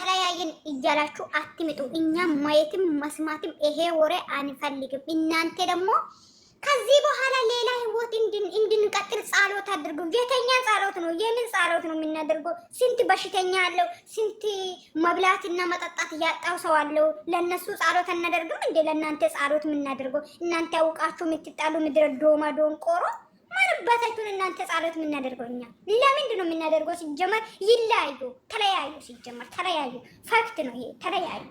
ተለያየን እያላችሁ አትምጡ። እኛ ማየትም መስማትም ይሄ ወሬ አንፈልግም። እናንተ ደግሞ ከዚህ በኋላ ሌላ ህይወት እንድንቀጥል ጸሎት አድርጉ። የተኛ ጸሎት ነው። የምን ጸሎት ነው የምናደርገው? ስንት በሽተኛ አለው፣ ስንት መብላትና መጠጣት ያጣው ሰው አለው። ለነሱ ጸሎት እናደርግም እንዴ? ለእናንተ ጸሎት የምናደርገው እናንተ አውቃችሁ የምትጣሉ ምድረ ዶማ ዶንቆሮ ማለባታችሁን እናንተ ጸሎት የምናደርገው እኛ ለምንድን ነው የምናደርገው? ሲጀመር ይለያዩ፣ ተለያዩ። ሲጀመር ተለያዩ። ፋክት ነው ይሄ። ተለያዩ።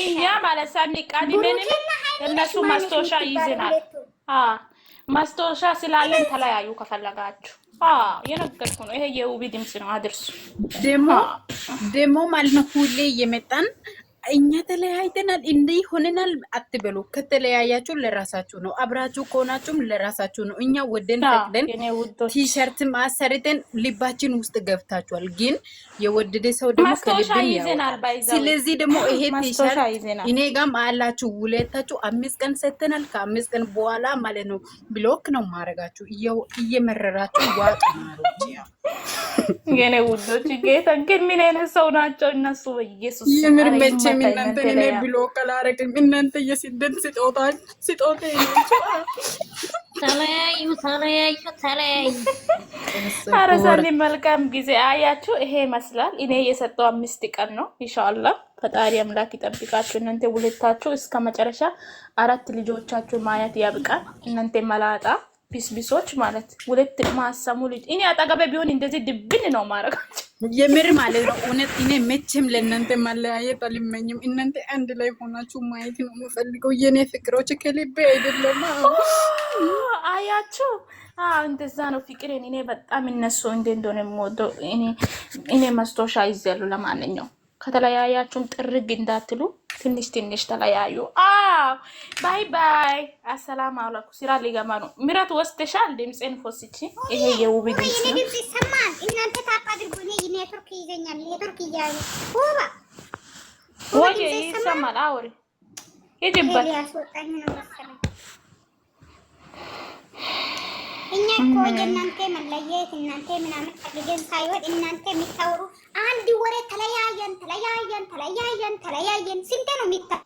እኛ ማለት ሳንቃድመን እነሱ ማስታወሻ ይዘናል። ማስታወሻ ስላለን ተለያዩ ከፈለጋችሁ። የነገርኩ ነው። ይሄ የውቢ ድምጽ ነው። አድርሱ። ደሞ ማለት ነው ሁሌ እየመጣን እኛ ተለያይተናል እንዲህ ሆነናል አትበሉ። ከተለያያችሁ ለራሳችሁ ነው። አብራችሁ ከሆናችሁም ለራሳችሁ ነው። እኛ ወደን ፈቅደን ቲሸርት ማሰርተን ልባችን ውስጥ ገብታችኋል። ግን የወደደ ሰው ደግሞ ከልብም ያወጣል። ስለዚህ ደግሞ ይሄ ቲሸርት እኔ ጋም አላችሁ ሁለታችሁ 5 ቀን ሰተናል። ከ5 ቀን በኋላ ማለት ነው ብሎክ ነው ማረጋችሁ። እየመረራችሁ ዋጥ ማሩት የኔ ውዶች ጌታ ግን ምን አይነት ሰው ናቸው እነሱ? በኢየሱስ የምር መቼ እናንተ እኔ ብሎክ አላረግም። እናንተ የስደት ስጦታ ተለያዩ። ኧረ ሰኒ መልካም ጊዜ። አያችሁ ይሄ ይመስላል። እኔ የሰጠው 5 ቀን ነው። ኢንሻአላህ ፈጣሪ አምላክ ይጠብቃችሁ። እናንተ ሁለታችሁ እስከ መጨረሻ 4 ልጆቻችሁ ማየት ያብቃል። እናንተ መላጣ ቢስቢሶች ማለት ሁለት ማሰሙ ልጅ እኔ አጠገቤ ቢሆን እንደዚህ ድብን ነው ማረጋችሁ። የምር ማለት ነው። እውነት እኔ መቼም ለእናንተ ማለያየት አልመኝም። እናንተ አንድ ላይ ሆናችሁ ማየት ነው የምፈልገው። የኔ ፍቅሮች ከልቤ አይደለም። አያችሁ እንደዛ ነው ፍቅሬን። እኔ በጣም እነሱ እንደሆነ የምወደው እኔ ማስታወሻ ይዘሉ። ለማንኛውም ከተለያያችሁም ጥርግ እንዳትሉ ትንሽ ተለያዩ። ባይ ባይ። አሰላም አለይኩም። ስራ ሊገባ ነው። ምራት ወስደሻል? ድምጼን ፎስቺ። ይሄ የውብ ድምጽ ነው። ድምጽ ይሰማል። እናንተ ታጣድርጉ። እኔ ኔትወርክ ይዘኛል። ኔትወርክ ይያዩ ሁባ ወይ ይሰማል። አውሪ ይጅበት ያስወጣኝ ነው መሰለኝ። እኛ እኮ እናንተ መለየት እናንተ ምናምን ፈልገን ሳይሆን እናንተ የሚታወሩ አንድ ወሬ ተለያየን ስንት ነው የሚታወሩ?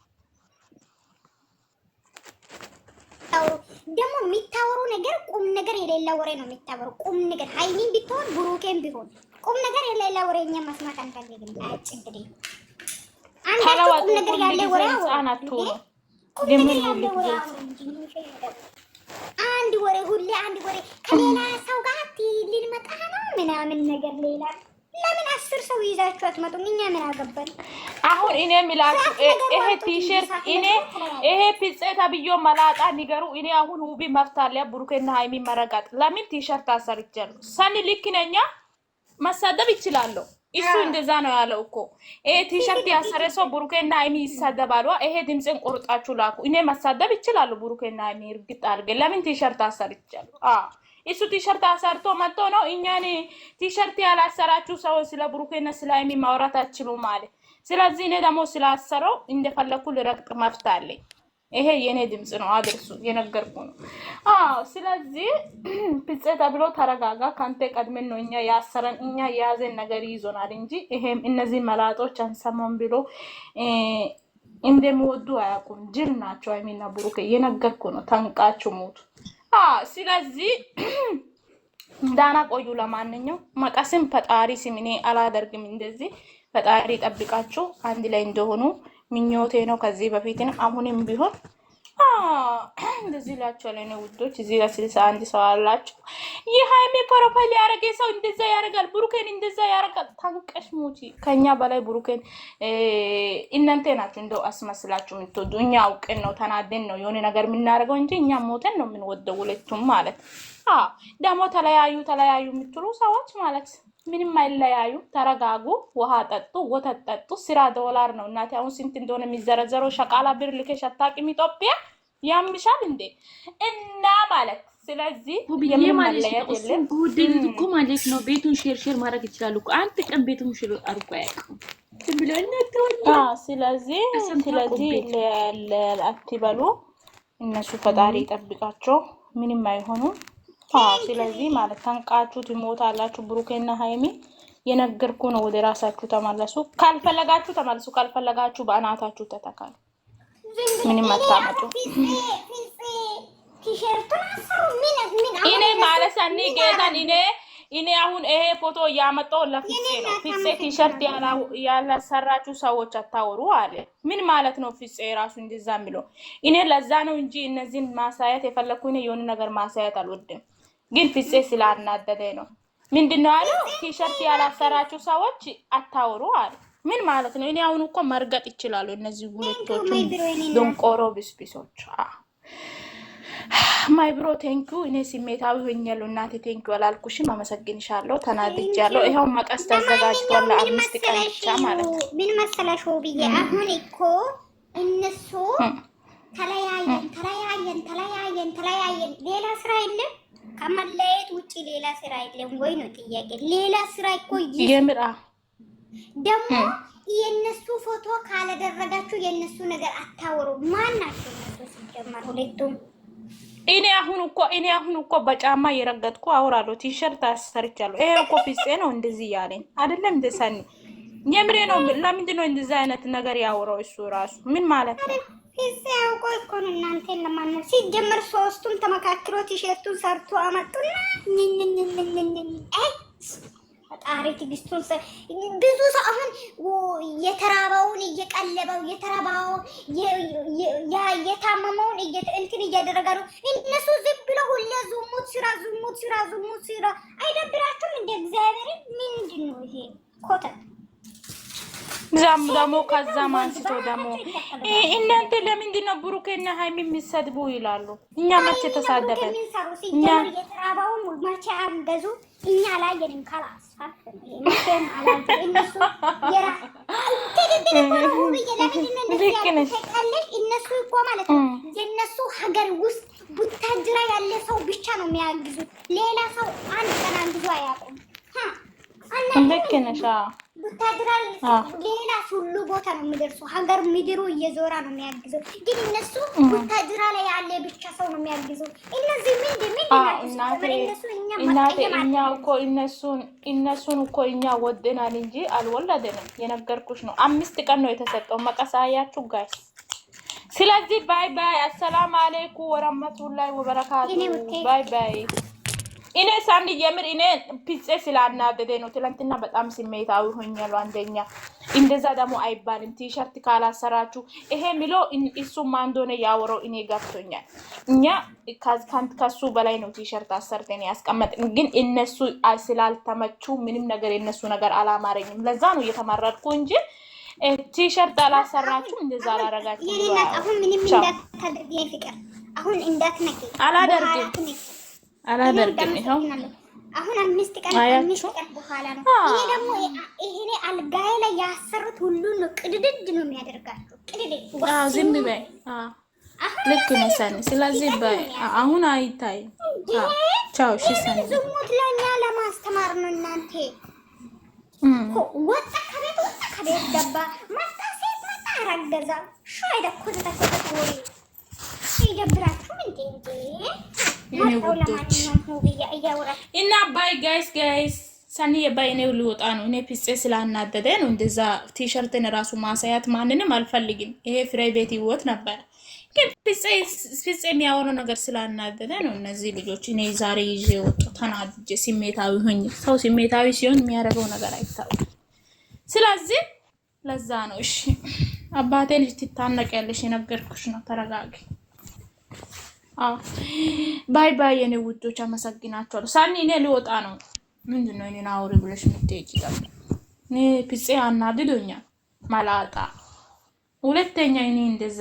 ደግሞ የሚታወሩ ነገር ቁም ነገር የሌለ ወሬ ነው የሚታወሩ። ቁም ነገር ሃይሚን ቢሆን ብሩኬን ቢሆን ቁም ነገር የሌለ ወሬ እኛ መስማት አንፈልግም። አጭ እንግዲህ አንድ ቁም ነገር ያለ ወሬ አናቱ አንድ ወሬ ሁሌ አንድ ወሬ ከሌላ ሰው ጋር ልንመጣ ነው ምናምን ነገር ሌላ ለምን 10 ሰው ይዛችሁ አትመጡም? እኛ ምን አገባን? አሁን እኔ የሚላችሁ ይሄ ቲሸርት ይሄ ፒጽታ ብዮ መላጣ ንገሩ። እኔ አሁን ውቢ መፍታለያ ብሩኬና ሃይሚ መረጋጥ ለምን ቲሸርት አሰርቻለሁ? ሰኒ ልክ ነኛ መሳደብ ይችላል። እሱ እንደዛ ነው ያለው እኮ። ይሄ ቲሸርት ያሰረ ሰው ብሩኬና ሃይሚ ይሳደባሉ። ይሄ ድምጽን ቆርጣችሁ ላኩ። እኔ መሳደብ ይችላል ብሩኬና ሃይሚ እርግጥ አድርገ ለምን ቲሸርት አሰርቻለሁ? እሱ ቲሸርት አሰርቶ መጥቶ ነው እኛን ቲሸርት ያላሰራችሁ ሰው ስለ ብሩኬና ስለ ሃይሚ ማውራት አትችሉ ማለት። ስለዚህ እኔ ደግሞ ስላሰረው እንደፈለኩ ልረግጥ መብት አለኝ። ይሄ የኔ ድምጽ ነው። አድርሱ የነገርኩ ነው። ስለዚህ ፒጽ ተብሎ ተረጋጋ። ካንተ ቀድመን ነው እኛ ያሰረን እኛ ያዘን ነገር ይዞናል እንጂ ይሄም እነዚህ መላጦች አንሰማም ብሎ እንደምወዱ አያውቁም። ጅል ናቸው ሃይሚና ብሩኬ። የነገርኩ ነው። ተንቃችሁ ሞቱ። ስለዚህ ዳና ቆዩ። ለማንኛውም መቀስም ፈጣሪ ስም እኔ አላደርግም። እንደዚህ ፈጣሪ ጠብቃችሁ አንድ ላይ እንደሆኑ ምኞቴ ነው። ከዚህ በፊትም አሁንም ቢሆን እንደዚህ ላችሁ ለኔ ውዶች። እዚህ ጋር 61 ሰው አላችሁ። የሃይሚ ፕሮፋይል ያረገ ሰው እንደዛ ያረጋል፣ ብሩኬን እንደዛ ያረጋል። ታንቀሽ ሙጪ። ከኛ በላይ ብሩኬን እናንተ ናችሁ እንደው አስመስላችሁ የምትወዱ። እኛ አውቀን ነው ተናደን ነው የሆነ ነገር የምናረገው እንጂ እኛ ሞተን ነው የምንወደው ሁለቱም ማለት። ደግሞ ተለያዩ የምትሉ ሰዎች ማለት ምንም አይለያዩ። ተረጋጉ። ውሃ ጠጡ፣ ወተት ጠጡ። ስራ ዶላር ነው እናቴ። አሁን ስንት እንደሆነ የሚዘረዘረው ሸቃላ ብር ልከሽ አታውቂም? ኢትዮጵያ ያምሻል እንዴ? እና ማለት ስለዚህ የምንለያየት የለም። ውድነት እኮ ማለት ነው። ቤቱን ሼር ማድረግ ይችላሉ እኮ። አንድ ቀን ቤቱን ሼር አድርጎ አያውቅም። ዝም ብሎ ስለዚህ አትበሉ። እነሱ ፈጣሪ ይጠብቃቸው። ምንም አይሆኑም። ስለዚህ ማለት ተንቃችሁ ትሞታላችሁ። ብሩኬና ሃይሚ የነገርኩ ነው። ወደ ራሳችሁ ተመለሱ። ካልፈለጋችሁ ተመለሱ፣ ካልፈለጋችሁ በአናታችሁ ተተካሉ። ምንም አታመጡ። እኔ ማለት ሰኒ ጌታን እኔ አሁን ይሄ ፎቶ ያመጣው ለፍፄ ነው። ፍፄ ቲሸርት ያላሰራችሁ ሰዎች አታወሩ አለ። ምን ማለት ነው? ፍፄ ራሱ እንደዛ የሚለው እኔ ለዛ ነው እንጂ እነዚህን ማሳየት የፈለኩ እኔ የሆነ ነገር ማሳየት አልወድም። ግን ፍፄ ስላናደደ ነው። ምንድነው አለው? ቲሸርት ያላሰራችሁ ሰዎች አታወሩ አለ። ምን ማለት ነው? እኔ አሁን እኮ መርገጥ ይችላሉ እነዚህ ሁለቶቹ ዶንቆሮ ቢስቢሶች። ማይ ብሮ ቴንኩ። እኔ ስሜታዊ ሆኛለሁ እናቴ። ቴንኩ አላልኩሽም፣ አመሰግንሻለሁ። ተናድጃለሁ። ይሄው መቀስ ተዘጋጅቷል ለ5 ቀን ብቻ ማለት ነው። ምን መሰላሽ ብዬ አሁን እኮ እነሱ ተለያየን ሌላ ስራ የለም ከመለየት ውጪ ሌላ ስራ የለም ወይ ነው ጥያቄ። ሌላ ስራ እኮ የምራ ደግሞ የነሱ ፎቶ ካላደረጋችሁ የነሱ ነገር አታወሩ። ማን ናቸው እነሱ ሲጀመር ሁለቱም? እኔ አሁን እኮ በጫማ እየረገጥኩ አወራለሁ። ቲሸርት አሰርቻለሁ። ይሄ እኮ ፍፄ ነው እንደዚህ ያለኝ አይደለም እንደ ሰኒ። የምሬ ነው። ለምንድን ነው እንደዚህ አይነት ነገር ያወራው? እሱ ራሱ ምን ማለት ነው? ፍፄ አውቆ እኮ ነው እናንተን ለማነው ሲጀመር ሶስቱም ተመካክሮ ቲሸርቱን ሰርቶ አመጡና ፈጣሪ ትግስቱን ብዙ ሰው አሁን የተራባውን እየቀለበው የታመመውን እንትን እያደረገ ነው። እነሱ ዝም ብለው ሁሌ ዝሙት ስራ አይደብራችሁም? እንደ እግዚአብሔር ምንድን ነው ይሄ ኮተት? ዛም ደግሞ ከዛ ማንስቶ ደግሞ እናንተ ለምንድን ነው ብሩኬና ሃይሚ የሚሰድቡ ይላሉ። እኛ መቼ ተሳደበን? እኛ የተራባውን መቼ አንገዙ እኛ ላይ የንም ካላስ እነሱ እኮ ማለት ነው የእነሱ ሀገር ውስጥ ቡታጅራ ያለ ሰው ብቻ ነው የሚያግዙት። ሌላ ሰው አንድ ቀን አንግዙ አያውቁም። ልክ ነሽ። ቡታጅራ ሌላ ሁሉ ቦታ ነው የሚደርሱ። ሀገር ምድሩ እየዞራ ነው የሚያግዘው። ግን እነሱ ቡታጅራ ላይ ያለ ብቻ ሰው ነው የሚያግዘው። እነዚህ እናቴ እኛ እኮ እነሱን እኮ እኛ ወደናል እንጂ አልወለደንም። የነገርኩሽ ነው። 5 ቀን ነው የተሰጠው። መቀሳያችሁ ጋይስ። ስለዚህ ባይ ባይ። አሰላም አለይኩም ወራህመቱላሂ ወበረካቱ። ባይ ባይ። እኔ ሳንዲ የምር እኔ ፍፄ ስላናደደ ነው። ትላንትና በጣም ስሜታዊ ሆኛለሁ። አንደኛ እንደዛ ደግሞ አይባልም። ቲሸርት ካላሰራችሁ ይሄ ሚሎ እሱ ማን እንደሆነ ያወራው እኔ ገብቶኛል። እኛ ከሱ በላይ ነው ቲሸርት አሰርተን ያስቀመጥን። ግን እነሱ ስላልተመቹ ምንም ነገር የነሱ ነገር አላማረኝም። ለዛ ነው እየተማረድኩ እንጂ ቲሸርት አላሰራችሁም እንደዛ አላረጋችሁ። አሁን ምንም እንዳታደርጊ ፍቅር፣ አሁን እንዳትነቂ አላደርግም። ይሄው አሁን 5 ቀን በኋላ ነው። ይሄ ደግሞ ይሄኔ አልጋዬ ላይ ያሰሩት ሁሉ ነው ቅድድድ ነው የሚያደርጋቸው። ቅድድድ ዝም በይ። ልክ ነው ሰኒ። ስለዚህ በይ አሁን አይታይ። ቻው። እሺ ሰኒ። ዝሙት ለኛ ለማስተማር ነው። እናንተ ወጣ ከቤት ገባ መጣ ሴት መጣ ረገዛ ሹ አይደኩት ተቆጣጣሪ ይደብራችሁ እንዴ? እና ባይ ጋይስ ሰኒ ባይ ነው ሊወጣ ነው። እኔ ፍፄ ስላናደደ ነው እንደዛ ቲሸርትን ራሱ ማሳያት ማንንም አልፈልግም። ይሄ ፍሬ ቤት ይወት ነበር። ግን ፍፄ የሚያወራው ነገር ስላናደደ ነው። እነዚህ ልጆች እኔ ዛሬ ይዤ ወጣ ተናድጄ ስሜታዊ ሆኜ። ሰው ስሜታዊ ሲሆን የሚያደርገው ነገር አይታወቅም። ስለዚህ ለዛ ነው። እሺ አባቴ ልጅ ትታነቂያለሽ የነገርኩሽ ነው። ተረጋጊ። ባይ ባይ የኔ ውዶች፣ አመሰግናችኋለሁ። ሳኒ እኔ ሊወጣ ነው። ምንድነው እኔን አውሪ ብለሽ ምትሄጂ? እኔ ፍፄ አናድዶኛል። መላጣ ሁለተኛ እኔ እንደዛ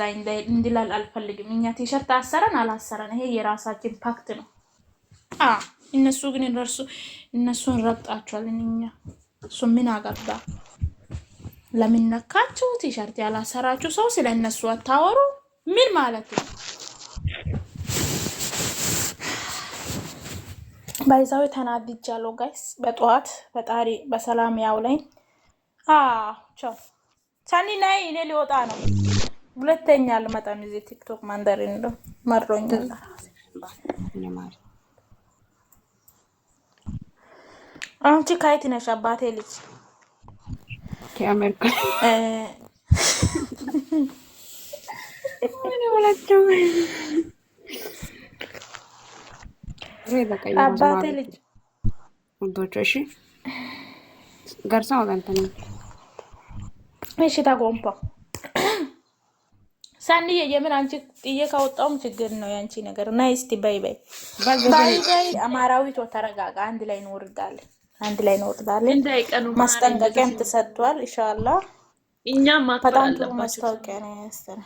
እንድላል አልፈልግም። እኛ ቲሸርት አሰረን አላሰረን ይሄ የራሳችን ፓክት ነው። እነሱ ግን እነሱን ረግጣቸዋል። እኛ እሱ ምን አገባ? ለምን ነካችሁ? ቲሸርት ያላሰራችሁ ሰው ስለ እነሱ አታወሩ። ምን ማለት ነው? ባይዛው ተናድጃለሁ ጋይስ። በጠዋት ፈጣሪ በሰላም ያውለኝ። ቻው ሳኒ ናይ እኔ ሊወጣ ነው። ሁለተኛ አልመጣም እዚህ ቲክቶክ ማንደሪን ነው መሮኝ። አንቺ ካይት ነሽ አባቴ ልጅ ከአሜሪካ እ ምን ወላቸው አባቴ ልጅ ወንዶች እሺ ገርሳ ወላንተና እሺ ታቆምፓ ሳንዬ የምን አንቺ ጥዬ ካወጣውም ችግር ነው ያንቺ ነገር እና እስቲ ባይ ባይ ባይ አማራዊት ወተረጋጋ አንድ ላይ እንወርዳለን አንድ ላይ እንወርዳለን እንዳይቀኑ ማስጠንቀቂያም ተሰጥቷል ኢንሻአላህ እኛም ማክበር አለባችሁ ማስታወቂያ ነው ያስተና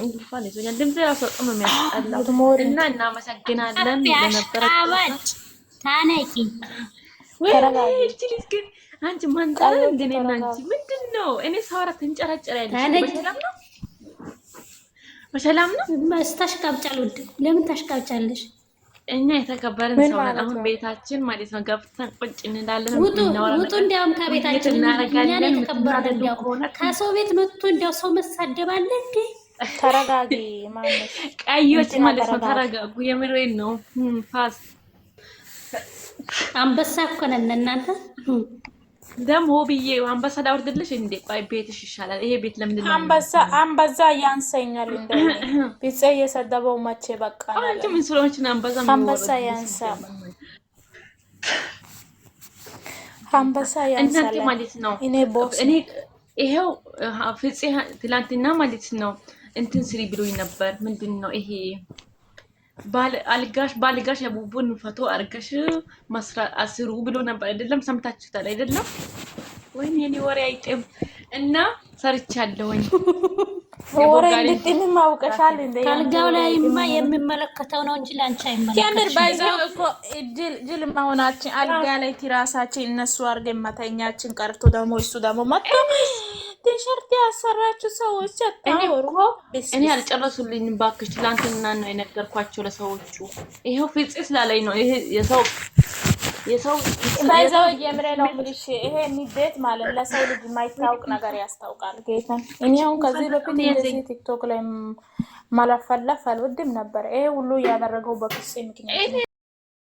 እንኳን ይዞኛል ድምጽ ራሱ በጣም የሚያስጠላው እና እናመሰግናለን ለነበረው ታነቂ ተረጋጊ ግን አንቺ ማንጣል እንደኔና አንቺ ምንድነው እኔ ሳወራ ተንጨረጨራለሽ በሰላም ነው መስታሽቃብጫል ውድ ለምን ታሽቃብጫለሽ እኛ የተከበረን ሰው ነን አሁን ቤታችን ማለት ነው ገብተን ቁጭ እንላለን ውጡ እንዲያውም ከቤታችን እኛ ነው የተከበረን እንዲያው ከሰው ቤት መጥቶ እንዲያው ሰው መሳደባለ እንዴ ተረጋጊ ማነሽ ቀዮች ማለት ነው ተረጋጉ የምሬን ነው ፋስ አንበሳ እኮ ነን እናንተ ደም ሆብዬ አንበሳ ዳውርድልሽ እንዴ ቆይ ቤትሽ ይሻላል ይሄ ቤት ለምን አንበሳ ያንሰኛል እንዴ ቢጽ የሰደበው መቼ በቃ አንቺ ምን ስለሆነች አንበሳ ያንሳል ማለት ነው እኔ ቦስ እኔ ይሄው ፍፄ ትላንትና ማለት ነው እንትን ስሪ ብሎኝ ነበር ምንድነው ይሄ ባልጋሽ ያቡቡን ፎቶ አርገሽ መስራት አስሩ ብሎ ነበር አይደለም ሰምታችሁታል አይደለም ወይኔ እኔ ወሬ አይጤም እና ሰርቻለሁኝ ወሬ እንድትም ማውቀሻል እንደ ካልጋው ላይማ የሚመለከተው ነው እንጂ ላንቺ አይመለከትም ያንደር ባይዛው እኮ ጅል ማሆናችን አልጋ ላይ ትራሳችን እነሱ አርገን መተኛችን ቀርቶ ደግሞ እሱ ደግሞ መጥቶ ቲሸርት ያሰራችሁ ሰዎች አታወሩ እኔ አልጨረሱልኝ ባክሽ ትላንትና ነው የነገርኳቸው ለሰዎቹ ይሄው ፍፄ ስላለኝ ነው ይሄ የሰው ባይዛው የምሬ ነው ምልሽ ይሄ ንዴት ማለት ለሰው ልጅ የማይታወቅ ነገር ያስታውቃል ጌታ እኔ አሁን ከዚህ በፊት እንደዚህ ቲክቶክ ላይ ማለፈለፍ አልወድም ነበር ይሄ ሁሉ ያደረገው በፍፄ ምክንያት